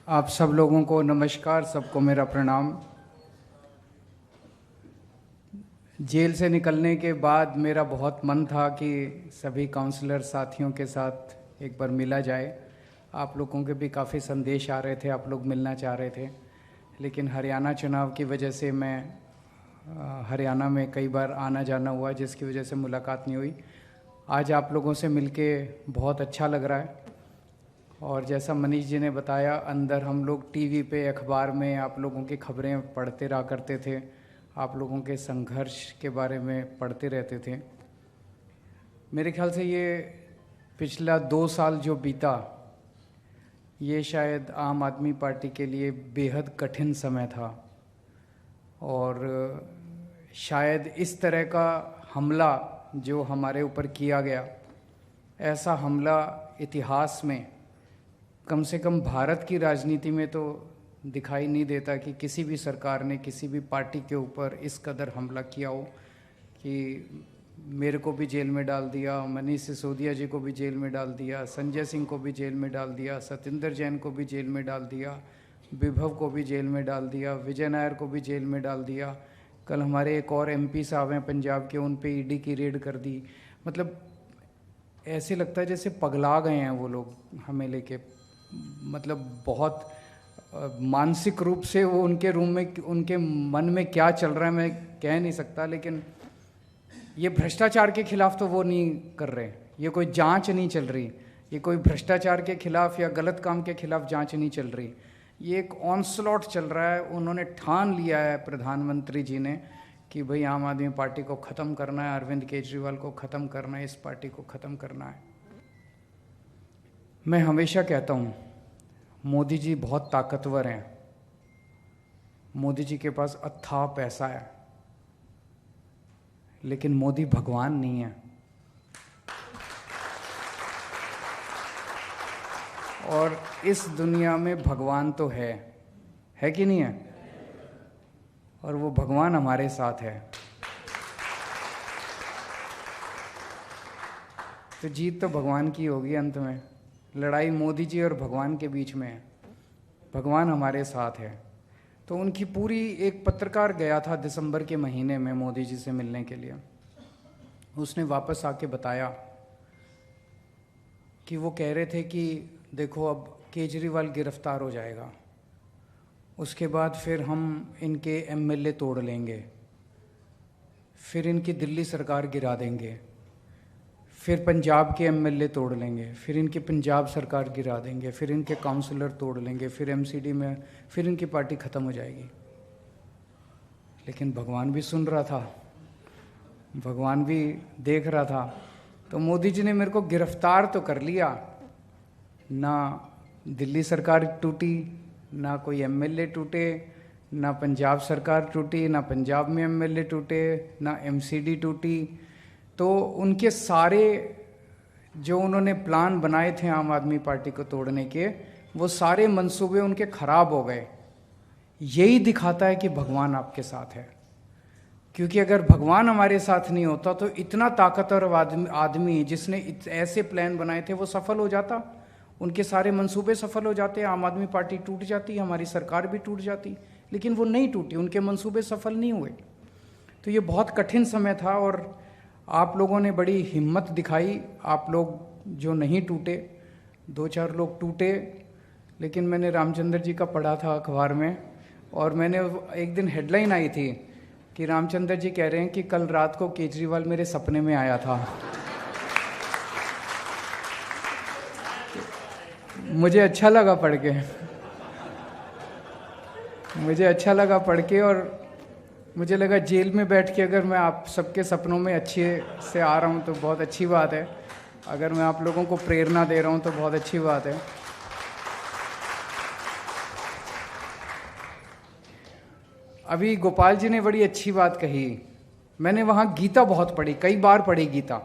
आप सब लोगों को नमस्कार, सबको मेरा प्रणाम। जेल से निकलने के बाद मेरा बहुत मन था कि सभी काउंसलर साथियों के साथ एक बार मिला जाए। आप लोगों के भी काफ़ी संदेश आ रहे थे, आप लोग मिलना चाह रहे थे, लेकिन हरियाणा चुनाव की वजह से मैं हरियाणा में कई बार आना जाना हुआ, जिसकी वजह से मुलाकात नहीं हुई। आज आप लोगों से मिलके बहुत अच्छा लग रहा है। और जैसा मनीष जी ने बताया, अंदर हम लोग टीवी पे, अखबार में आप लोगों की खबरें पढ़ते रहा करते थे, आप लोगों के संघर्ष के बारे में पढ़ते रहते थे। मेरे ख्याल से ये पिछला 2 साल जो बीता, ये शायद आम आदमी पार्टी के लिए बेहद कठिन समय था। और शायद इस तरह का हमला जो हमारे ऊपर किया गया, ऐसा हमला इतिहास में कम से कम भारत की राजनीति में तो दिखाई नहीं देता कि किसी भी सरकार ने किसी भी पार्टी के ऊपर इस कदर हमला किया हो कि मेरे को भी जेल में डाल दिया, मनीष सिसोदिया जी को भी जेल में डाल दिया, संजय सिंह को भी जेल में डाल दिया, सतिंदर जैन को भी जेल में डाल दिया, विभव को भी जेल में डाल दिया, विजय नायर को भी जेल में डाल दिया। कल हमारे एक और एमपी साहब हैं पंजाब के, उन पे ईडी की रेड कर दी। मतलब ऐसे लगता है जैसे पगला गए हैं वो लोग हमें लेके। मतलब बहुत मानसिक रूप से वो उनके रूम में, उनके मन में क्या चल रहा है मैं कह नहीं सकता। लेकिन ये भ्रष्टाचार के खिलाफ तो वो नहीं कर रहे, ये कोई जांच नहीं चल रही, ये कोई भ्रष्टाचार के खिलाफ या गलत काम के खिलाफ जांच नहीं चल रही, ये एक ऑनस्लॉट चल रहा है। उन्होंने ठान लिया है प्रधानमंत्री जी ने कि भाई आम आदमी पार्टी को ख़त्म करना है, अरविंद केजरीवाल को ख़त्म करना है, इस पार्टी को ख़त्म करना है। मैं हमेशा कहता हूँ मोदी जी बहुत ताकतवर हैं, मोदी जी के पास अथाह पैसा है, लेकिन मोदी भगवान नहीं है। और इस दुनिया में भगवान तो है कि नहीं है? और वो भगवान हमारे साथ है। तो जीत तो भगवान की होगी अंत में। लड़ाई मोदी जी और भगवान के बीच में है, भगवान हमारे साथ है। तो उनकी पूरी, एक पत्रकार गया था दिसंबर के महीने में मोदी जी से मिलने के लिए, उसने वापस आके बताया कि वो कह रहे थे कि देखो अब केजरीवाल गिरफ्तार हो जाएगा, उसके बाद फिर हम इनके एमएलए तोड़ लेंगे, फिर इनकी दिल्ली सरकार गिरा देंगे, फिर पंजाब के एमएलए तोड़ लेंगे, फिर इनकी पंजाब सरकार गिरा देंगे, फिर इनके काउंसलर तोड़ लेंगे, फिर एमसीडी में फिर इनकी पार्टी ख़त्म हो जाएगी। लेकिन भगवान भी सुन रहा था, भगवान भी देख रहा था। तो मोदी जी ने मेरे को गिरफ्तार तो कर लिया, ना दिल्ली सरकार टूटी, ना कोई एमएलए टूटे, ना पंजाब सरकार टूटी, ना पंजाब में एमएलए टूटे, ना एमसीडी टूटी। तो उनके सारे जो उन्होंने प्लान बनाए थे आम आदमी पार्टी को तोड़ने के, वो सारे मंसूबे उनके खराब हो गए। यही दिखाता है कि भगवान आपके साथ है। क्योंकि अगर भगवान हमारे साथ नहीं होता तो इतना ताकतवर आदमी जिसने ऐसे प्लान बनाए थे वो सफल हो जाता, उनके सारे मंसूबे सफल हो जाते, आम आदमी पार्टी टूट जाती, हमारी सरकार भी टूट जाती। लेकिन वो नहीं टूटी, उनके मंसूबे सफल नहीं हुए। तो ये बहुत कठिन समय था और आप लोगों ने बड़ी हिम्मत दिखाई। आप लोग जो नहीं टूटे, 2-4 लोग टूटे, लेकिन मैंने रामचंद्र जी का पढ़ा था अखबार में, और मैंने एक दिन हेडलाइन आई थी कि रामचंद्र जी कह रहे हैं कि कल रात को केजरीवाल मेरे सपने में आया था। मुझे अच्छा लगा पढ़ के, मुझे अच्छा लगा पढ़ के, और मुझे लगा जेल में बैठ के अगर मैं आप सबके सपनों में अच्छे से आ रहा हूँ तो बहुत अच्छी बात है। अगर मैं आप लोगों को प्रेरणा दे रहा हूँ तो बहुत अच्छी बात है। अभी गोपाल जी ने बड़ी अच्छी बात कही। मैंने वहाँ गीता बहुत पढ़ी, कई बार पढ़ी गीता,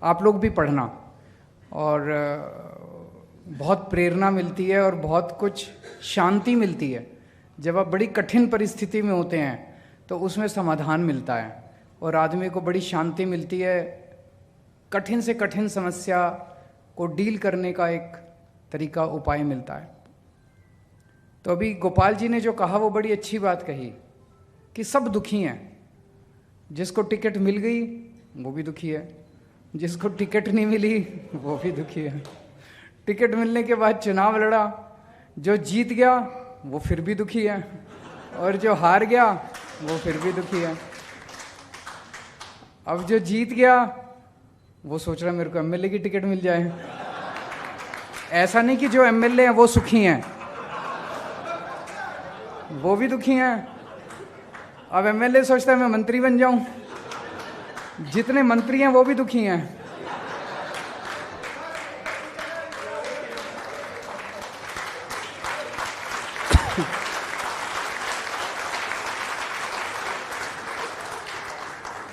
आप लोग भी पढ़ना। और बहुत प्रेरणा मिलती है और बहुत कुछ शांति मिलती है। जब आप बड़ी कठिन परिस्थिति में होते हैं तो उसमें समाधान मिलता है और आदमी को बड़ी शांति मिलती है। कठिन से कठिन समस्या को डील करने का एक तरीका, उपाय मिलता है। तो अभी गोपाल जी ने जो कहा वो बड़ी अच्छी बात कही कि सब दुखी हैं। जिसको टिकट मिल गई वो भी दुखी है, जिसको टिकट नहीं मिली वो भी दुखी है। टिकट मिलने के बाद चुनाव लड़ा, जो जीत गया वो फिर भी दुखी है, और जो हार गया वो फिर भी दुखी है। अब जो जीत गया वो सोच रहा मेरे को एमएलए की टिकट मिल जाए। ऐसा नहीं कि जो एमएलए हैं वो सुखी हैं, वो भी दुखी हैं। अब एमएलए सोचता है मैं मंत्री बन जाऊं, जितने मंत्री हैं वो भी दुखी हैं।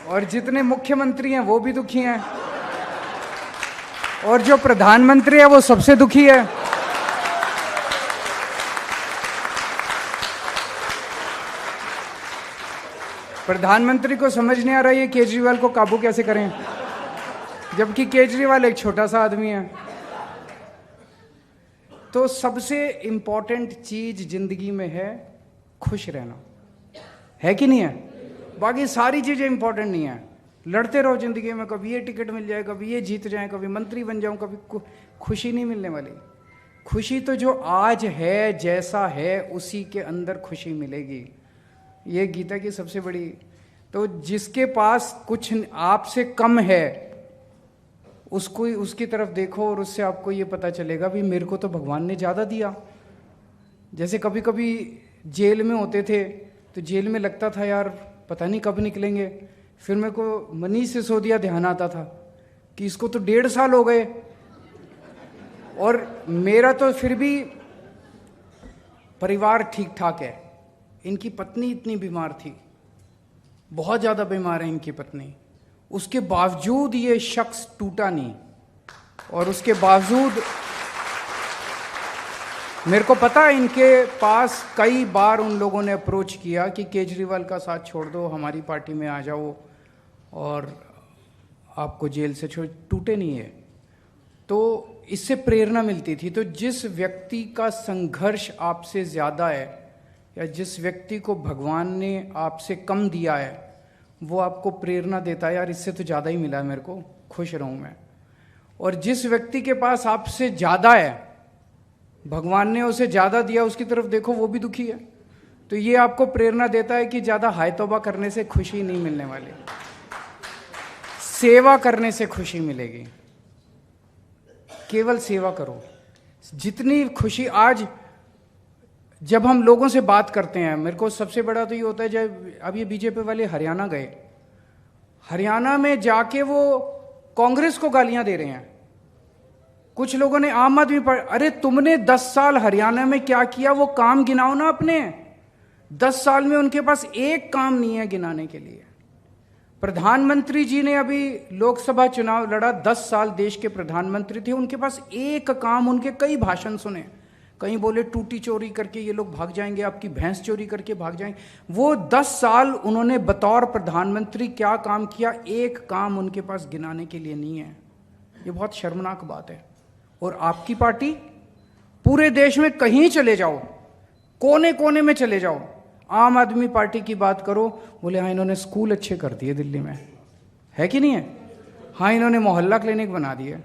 और जितने मुख्यमंत्री हैं वो भी दुखी हैं, और जो प्रधानमंत्री है वो सबसे दुखी है। प्रधानमंत्री को समझ नहीं आ रहा है केजरीवाल को काबू कैसे करें, जबकि केजरीवाल एक छोटा सा आदमी है। तो सबसे इंपॉर्टेंट चीज जिंदगी में है खुश रहना, है कि नहीं है? बाकी सारी चीजें इंपॉर्टेंट नहीं है। लड़ते रहो जिंदगी में, कभी ये टिकट मिल जाए, कभी ये जीत जाए, कभी मंत्री बन जाऊं, कभी खुशी नहीं मिलने वाली। खुशी तो जो आज है, जैसा है, उसी के अंदर खुशी मिलेगी। ये गीता की सबसे बड़ी। तो जिसके पास कुछ आपसे कम है उसको, उसकी तरफ देखो और उससे आपको ये पता चलेगा भी मेरे को तो भगवान ने ज़्यादा दिया। जैसे कभी कभी जेल में होते थे तो जेल में लगता था यार पता नहीं कब निकलेंगे, फिर मेरे को मनीष सिसोदिया ध्यान आता था कि इसको तो 1.5 साल हो गए, और मेरा तो फिर भी परिवार ठीक ठाक है। इनकी पत्नी इतनी बीमार थी, बहुत ज़्यादा बीमार है इनकी पत्नी, उसके बावजूद ये शख्स टूटा नहीं। और उसके बावजूद मेरे को पता है इनके पास कई बार उन लोगों ने अप्रोच किया कि केजरीवाल का साथ छोड़ दो, हमारी पार्टी में आ जाओ और आपको जेल से छोड़, टूटे नहीं है। तो इससे प्रेरणा मिलती थी। तो जिस व्यक्ति का संघर्ष आपसे ज़्यादा है या जिस व्यक्ति को भगवान ने आपसे कम दिया है वो आपको प्रेरणा देता है, यार इससे तो ज़्यादा ही मिला है मेरे को, खुश रहूँ मैं। और जिस व्यक्ति के पास आपसे ज़्यादा है, भगवान ने उसे ज़्यादा दिया, उसकी तरफ देखो वो भी दुखी है। तो ये आपको प्रेरणा देता है कि ज़्यादा हाय तौबा करने से खुशी नहीं मिलने वाली, सेवा करने से खुशी मिलेगी। केवल सेवा करो। जितनी खुशी आज जब हम लोगों से बात करते हैं, मेरे को सबसे बड़ा तो ये होता है जब अब ये बीजेपी वाले हरियाणा गए, हरियाणा में जाके वो कांग्रेस को गालियां दे रहे हैं। कुछ लोगों ने आम आदमी पार्टी, अरे तुमने 10 साल हरियाणा में क्या किया वो काम गिनाओ ना अपने। 10 साल में उनके पास एक काम नहीं है गिनाने के लिए। प्रधानमंत्री जी ने अभी लोकसभा चुनाव लड़ा, 10 साल देश के प्रधानमंत्री थे, उनके पास एक काम, उनके कई भाषण सुने। कहीं बोले टूटी चोरी करके ये लोग भाग जाएंगे, आपकी भैंस चोरी करके भाग जाएंगे। वो 10 साल उन्होंने बतौर प्रधानमंत्री क्या काम किया, एक काम उनके पास गिनाने के लिए नहीं है। ये बहुत शर्मनाक बात है। और आपकी पार्टी, पूरे देश में कहीं चले जाओ, कोने कोने में चले जाओ, आम आदमी पार्टी की बात करो, बोले हाँ इन्होंने स्कूल अच्छे कर दिए दिल्ली में, है कि नहीं है? हाँ इन्होंने मोहल्ला क्लिनिक बना दिए,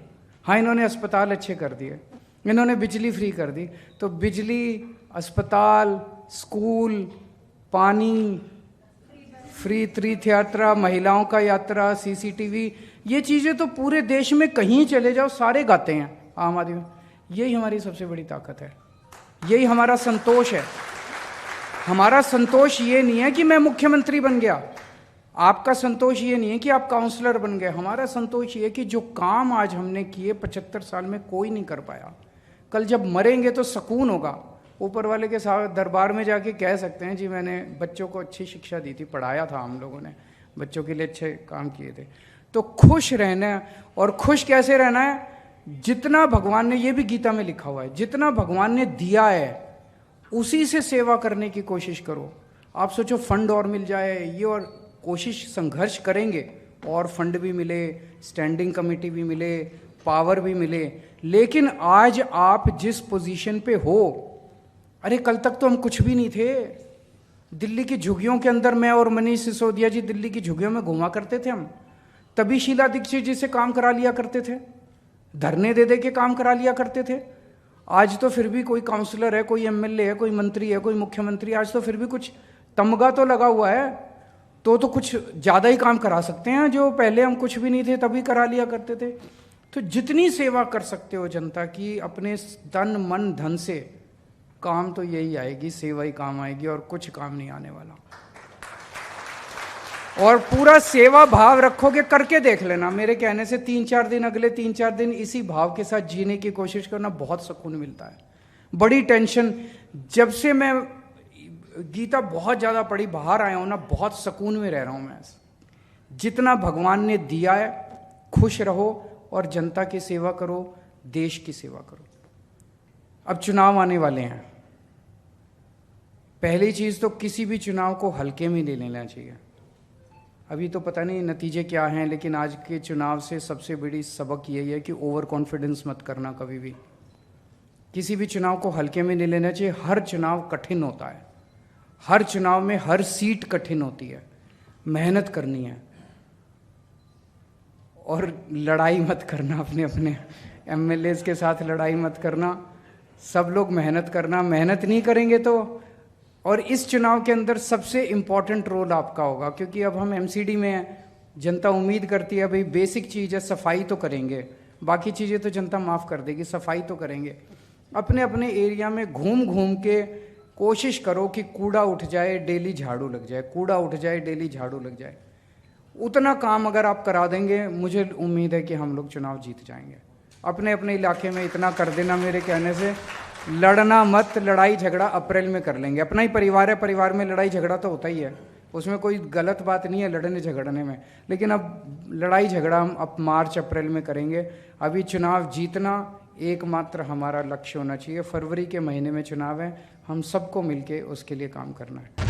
हाँ इन्होंने अस्पताल अच्छे कर दिए, इन्होंने बिजली फ्री कर दी। तो बिजली, अस्पताल, स्कूल, पानी, फ्री तीर्थ यात्रा, महिलाओं का यात्रा, सीसीटीवी, ये चीज़ें तो पूरे देश में कहीं चले जाओ सारे गाते हैं आम आदमी। यही हमारी सबसे बड़ी ताकत है, यही हमारा संतोष है। हमारा संतोष ये नहीं है कि मैं मुख्यमंत्री बन गया, आपका संतोष ये नहीं है कि आप काउंसलर बन गए। हमारा संतोष ये है कि जो काम आज हमने किए 75 साल में कोई नहीं कर पाया, कल जब मरेंगे तो सुकून होगा। ऊपर वाले के साथ दरबार में जाके कह सकते हैं जी मैंने बच्चों को अच्छी शिक्षा दी थी, पढ़ाया था, हम लोगों ने बच्चों के लिए अच्छे काम किए थे। तो खुश रहना है। और खुश कैसे रहना है? जितना भगवान ने, ये भी गीता में लिखा हुआ है, जितना भगवान ने दिया है उसी से सेवा करने की कोशिश करो। आप सोचो फंड और मिल जाए ये, और कोशिश संघर्ष करेंगे और फंड भी मिले, स्टैंडिंग कमेटी भी मिले, पावर भी मिले। लेकिन आज आप जिस पोजीशन पे हो, अरे कल तक तो हम कुछ भी नहीं थे। दिल्ली की झुग्गियों के अंदर मैं और मनीष सिसोदिया जी दिल्ली की झुग्गियों में घुमा करते थे हम, तभी शीला दीक्षित जी से काम करा लिया करते थे, धरने दे दे के काम करा लिया करते थे। आज तो फिर भी कोई काउंसलर है, कोई एमएलए है, कोई मंत्री है, कोई मुख्यमंत्री, आज तो फिर भी कुछ तमगा तो लगा हुआ है, तो कुछ ज़्यादा ही काम करा सकते हैं, जो पहले हम कुछ भी नहीं थे तभी करा लिया करते थे। तो जितनी सेवा कर सकते हो जनता की अपने तन मन धन से, काम तो यही आएगी, सेवा ही काम आएगी और कुछ काम नहीं आने वाला। और पूरा सेवा भाव रखोगे, करके देख लेना, मेरे कहने से 3-4 दिन, अगले 3-4 दिन इसी भाव के साथ जीने की कोशिश करना, बहुत सुकून मिलता है। बड़ी टेंशन, जब से मैं गीता बहुत ज़्यादा पढ़ी, बाहर आया हूँ ना, बहुत सुकून में रह रहा हूँ मैं। जितना भगवान ने दिया है, खुश रहो और जनता की सेवा करो, देश की सेवा करो। अब चुनाव आने वाले हैं, पहली चीज़ तो किसी भी चुनाव को हल्के में नहीं लेना चाहिए। अभी तो पता नहीं नतीजे क्या हैं, लेकिन आज के चुनाव से सबसे बड़ी सबक यही है कि ओवर कॉन्फिडेंस मत करना कभी भी। किसी भी चुनाव को हल्के में नहीं लेना चाहिए। हर चुनाव कठिन होता है, हर चुनाव में हर सीट कठिन होती है, मेहनत करनी है और लड़ाई मत करना, अपने अपने एमएलएज के साथ लड़ाई मत करना, सब लोग मेहनत करना। मेहनत नहीं करेंगे तो, और इस चुनाव के अंदर सबसे इम्पॉर्टेंट रोल आपका होगा, क्योंकि अब हम एमसीडी में हैं, जनता उम्मीद करती है भाई बेसिक चीज़ है, सफाई तो करेंगे, बाकी चीज़ें तो जनता माफ़ कर देगी, सफाई तो करेंगे। अपने अपने एरिया में घूम घूम के कोशिश करो कि कूड़ा उठ जाए, डेली झाड़ू लग जाए, कूड़ा उठ जाए, डेली झाड़ू लग जाए। उतना काम अगर आप करा देंगे, मुझे उम्मीद है कि हम लोग चुनाव जीत जाएंगे। अपने अपने इलाके में इतना कर देना, मेरे कहने से लड़ना मत, लड़ाई झगड़ा अप्रैल में कर लेंगे। अपना ही परिवार है, परिवार में लड़ाई झगड़ा तो होता ही है, उसमें कोई गलत बात नहीं है लड़ने झगड़ने में, लेकिन अब लड़ाई झगड़ा हम अब मार्च अप्रैल में करेंगे। अभी चुनाव जीतना एकमात्र हमारा लक्ष्य होना चाहिए। फरवरी के महीने में चुनाव है, हम सबको मिलके उसके लिए काम करना है।